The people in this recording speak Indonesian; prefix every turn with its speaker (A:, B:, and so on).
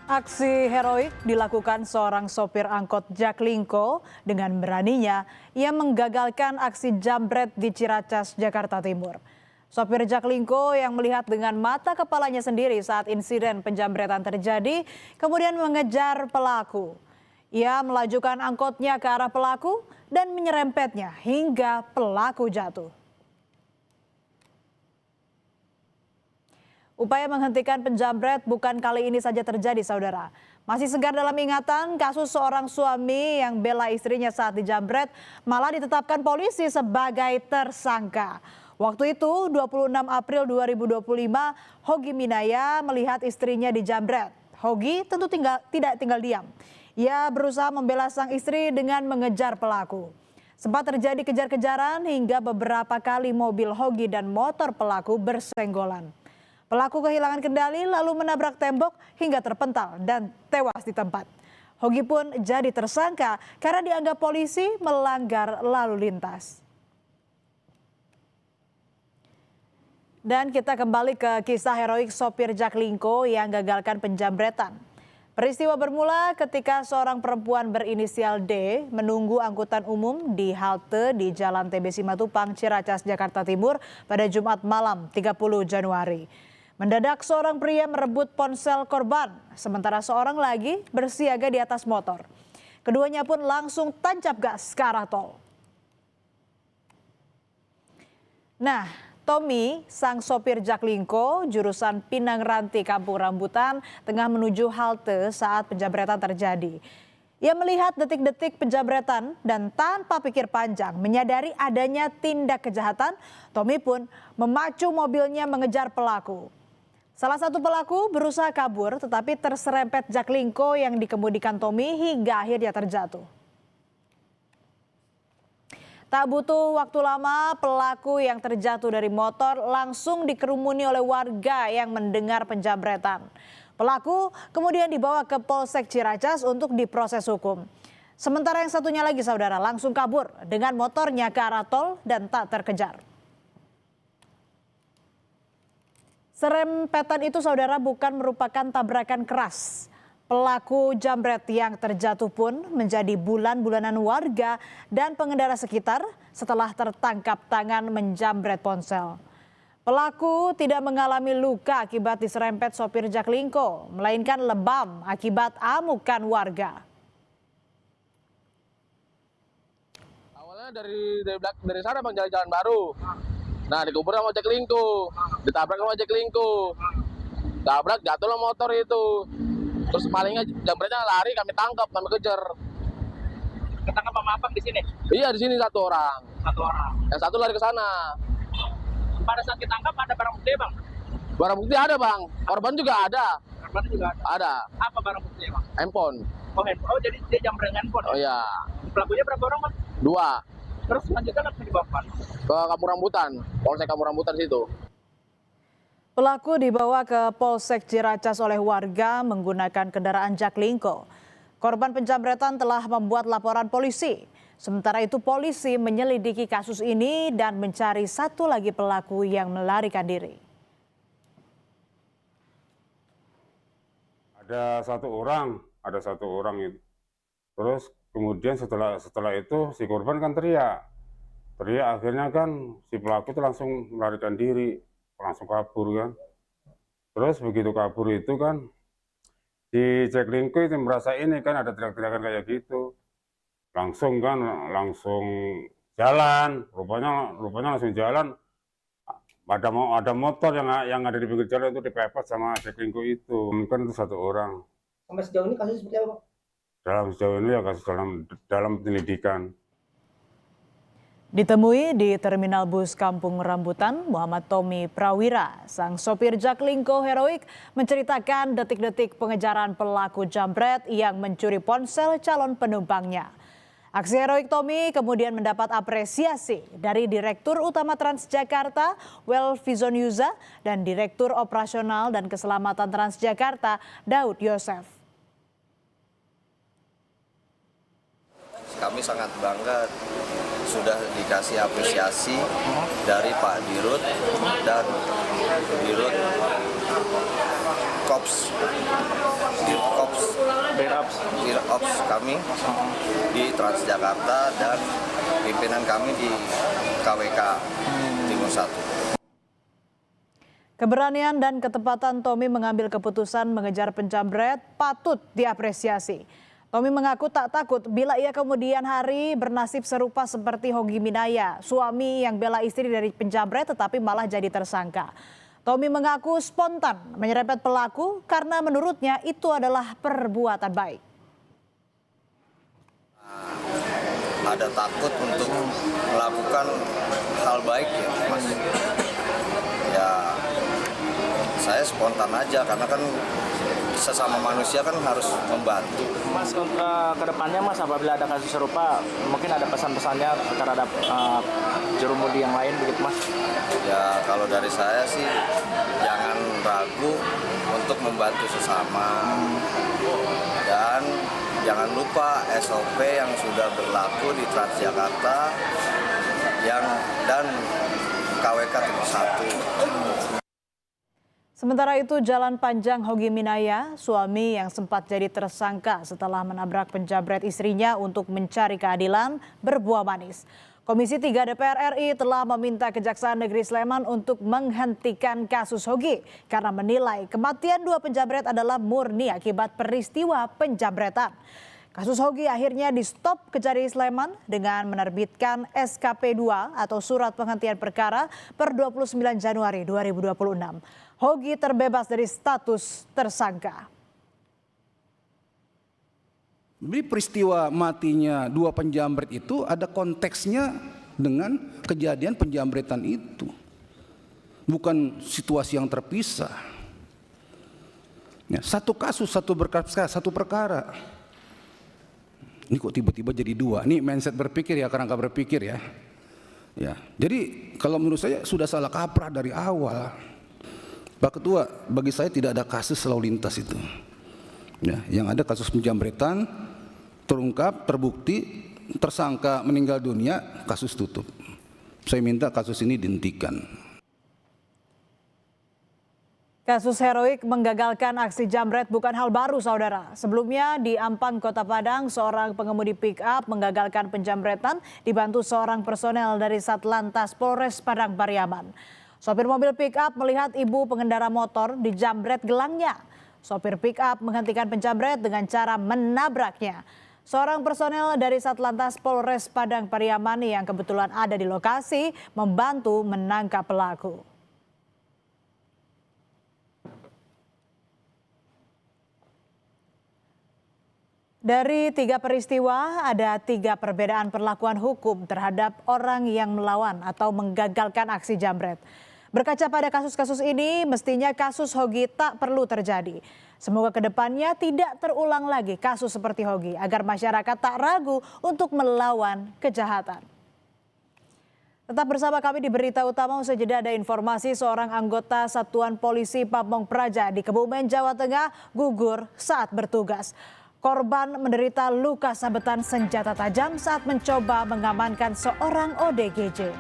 A: Aksi heroik dilakukan seorang sopir angkot Jaklingko. Dengan beraninya, ia menggagalkan aksi jambret di Ciracas, Jakarta Timur. Sopir Jaklingko yang melihat dengan mata kepalanya sendiri saat insiden penjambretan terjadi, kemudian mengejar pelaku. Ia melajukan angkotnya ke arah pelaku dan menyerempetnya hingga pelaku jatuh. Upaya menghentikan penjambret bukan kali ini saja terjadi, saudara. Masih segar dalam ingatan kasus seorang suami yang bela istrinya saat dijambret malah ditetapkan polisi sebagai tersangka. Waktu itu 26 April 2025, Hogi Minaya melihat istrinya dijambret. Hogi tentu tidak tinggal diam. Ia berusaha membela sang istri dengan mengejar pelaku. Sempat terjadi kejar-kejaran hingga beberapa kali mobil Hogi dan motor pelaku bersenggolan. Pelaku kehilangan kendali lalu menabrak tembok hingga terpental dan tewas di tempat. Hogi pun jadi tersangka karena dianggap polisi melanggar lalu lintas. Dan kita kembali ke kisah heroik sopir Jaklingko yang gagalkan penjambretan. Peristiwa bermula ketika seorang perempuan berinisial D menunggu angkutan umum di halte di Jalan TB Simatupang, Ciracas, Jakarta Timur pada Jumat malam 30 Januari. Mendadak seorang pria merebut ponsel korban, sementara seorang lagi bersiaga di atas motor. Keduanya pun langsung tancap gas ke arah tol. Nah, Tommy, sang sopir Jaklingko, jurusan Pinang Ranti, Kampung Rambutan, tengah menuju halte saat penjambretan terjadi. Ia melihat detik-detik penjambretan dan tanpa pikir panjang menyadari adanya tindak kejahatan, Tommy pun memacu mobilnya mengejar pelaku. Salah satu pelaku berusaha kabur tetapi terserempet Jaklingko yang dikemudikan Tommy hingga akhirnya terjatuh. Tak butuh waktu lama, pelaku yang terjatuh dari motor langsung dikerumuni oleh warga yang mendengar penjambretan. Pelaku kemudian dibawa ke Polsek Ciracas untuk diproses hukum. Sementara yang satunya lagi, saudara, langsung kabur dengan motornya ke arah tol dan tak terkejar. Serempetan itu, saudara, bukan merupakan tabrakan keras. Pelaku jambret yang terjatuh pun menjadi bulan-bulanan warga dan pengendara sekitar setelah tertangkap tangan menjambret ponsel. Pelaku tidak mengalami luka akibat diserempet sopir Jaklingko, melainkan lebam akibat amukan warga.
B: Awalnya dari sana bang, jalan baru. Nah, dikubur sama Jaklingko, ditabrak sama Jaklingko, tabrak jatuhlah motor itu. Terus palingnya jambretnya lari, kami tangkap, kami kejar.
C: Ketangkap sama abang di sini?
B: Iya, di sini satu orang.
C: Satu orang.
B: Yang satu lari ke sana.
C: Pada saat ditangkap ada barang bukti, bang?
B: Barang bukti ada, bang. Korban juga ada.
C: Korban juga ada?
B: Ada.
C: Apa barang bukti, bang?
B: Handphone.
C: Oh, handphone. Oh, jadi dia jambret handphone?
B: Oh iya.
C: Pelakunya berapa orang, bang?
B: 2.
C: Terus selanjutnya langsung dibawa
B: ke Kampung Rambutan, Polsek Kampung Rambutan situ.
A: Pelaku dibawa ke Polsek Ciracas oleh warga menggunakan kendaraan Jaklingko. Korban penjambretan telah membuat laporan polisi. Sementara itu polisi menyelidiki kasus ini dan mencari satu lagi pelaku yang melarikan diri.
D: Ada satu orang itu. Terus kemudian setelah itu si korban kan teriak akhirnya kan si pelaku itu langsung melarikan diri, langsung kabur kan. Terus begitu kabur itu kan si Jaklingko itu merasa ini kan ada teriak-teriakan kayak gitu, langsung jalan, rupanya langsung jalan. Ada motor yang ada di pinggir jalan itu dipepet sama Jaklingko itu, kan itu satu orang.
C: Sampai sejauh ini kasus seperti apa, Pak?
D: Sejauh ini ya kasus dalam penyelidikan.
A: Ditemui di Terminal Bus Kampung Rambutan, Muhammad Tommy Prawira, sang sopir Jaklingko heroik, menceritakan detik-detik pengejaran pelaku jambret yang mencuri ponsel calon penumpangnya. Aksi heroik Tommy kemudian mendapat apresiasi dari Direktur Utama Transjakarta, Welvizon Yuza, dan Direktur Operasional dan Keselamatan Transjakarta, Daud Yosef.
E: Kami sangat bangga sudah dikasih apresiasi dari Pak Dirut dan Dirut Kops Ops kami di Transjakarta dan pimpinan kami di KWK Timur 1.
A: Keberanian dan ketepatan Tommy mengambil keputusan mengejar penjamret patut diapresiasi. Tommy mengaku tak takut bila ia kemudian hari bernasib serupa seperti Hogi Minaya, suami yang bela istri dari penjamret tetapi malah jadi tersangka. Tommy mengaku spontan menyerempet pelaku karena menurutnya itu adalah perbuatan baik.
E: Ada takut untuk melakukan hal baik ya, Mas. Ya, saya spontan aja karena kan sesama manusia kan harus membantu.
C: Mas, ke depannya Mas, apabila ada kasus serupa, mungkin ada pesan-pesannya terhadap jurumudi yang lain begitu Mas?
E: Ya kalau dari saya sih jangan ragu untuk membantu sesama. Dan jangan lupa SOP yang sudah berlaku di Transjakarta dan KWK Timur 1.
A: Sementara itu Jalan Panjang Hogi Minaya, suami yang sempat jadi tersangka setelah menabrak penjamret istrinya untuk mencari keadilan berbuah manis. Komisi 3 DPR RI telah meminta Kejaksaan Negeri Sleman untuk menghentikan kasus Hogi karena menilai kematian dua penjamret adalah murni akibat peristiwa penjamretan. Kasus Hogi akhirnya di-stop Kejari Sleman dengan menerbitkan SKP 2 atau Surat Penghentian Perkara per 29 Januari 2026. Hogi terbebas dari status tersangka.
F: Jadi peristiwa matinya dua penjamret itu ada konteksnya dengan kejadian penjamretan itu. Bukan situasi yang terpisah. Ya, satu kasus, satu perkara. Ini kok tiba-tiba jadi dua? Ini mindset berpikir ya, kerangka berpikir ya. Ya, jadi kalau menurut saya sudah salah kaprah dari awal. Pak Ketua, bagi saya tidak ada kasus lalu lintas itu. Ya, yang ada kasus penjamretan terungkap, terbukti, tersangka meninggal dunia, kasus tutup. Saya minta kasus ini dihentikan.
A: Kasus heroik menggagalkan aksi jamret bukan hal baru, saudara. Sebelumnya di Ampang, Kota Padang, seorang pengemudi pick-up menggagalkan penjamretan dibantu seorang personel dari Satlantas Polres Padang Pariaman. Sopir mobil pick-up melihat ibu pengendara motor dijamret gelangnya. Sopir pick-up menghentikan penjamret dengan cara menabraknya. Seorang personel dari Satlantas Polres Padang Pariaman yang kebetulan ada di lokasi membantu menangkap pelaku. Dari 3 peristiwa, ada 3 perbedaan perlakuan hukum terhadap orang yang melawan atau menggagalkan aksi jamret. Berkaca pada kasus-kasus ini, mestinya kasus Hogi tak perlu terjadi. Semoga kedepannya tidak terulang lagi kasus seperti Hogi, agar masyarakat tak ragu untuk melawan kejahatan. Tetap bersama kami di Berita Utama. Usai jeda ada informasi seorang anggota Satuan Polisi Pamong Praja di Kebumen, Jawa Tengah gugur saat bertugas. Korban menderita luka sabetan senjata tajam saat mencoba mengamankan seorang ODGJ.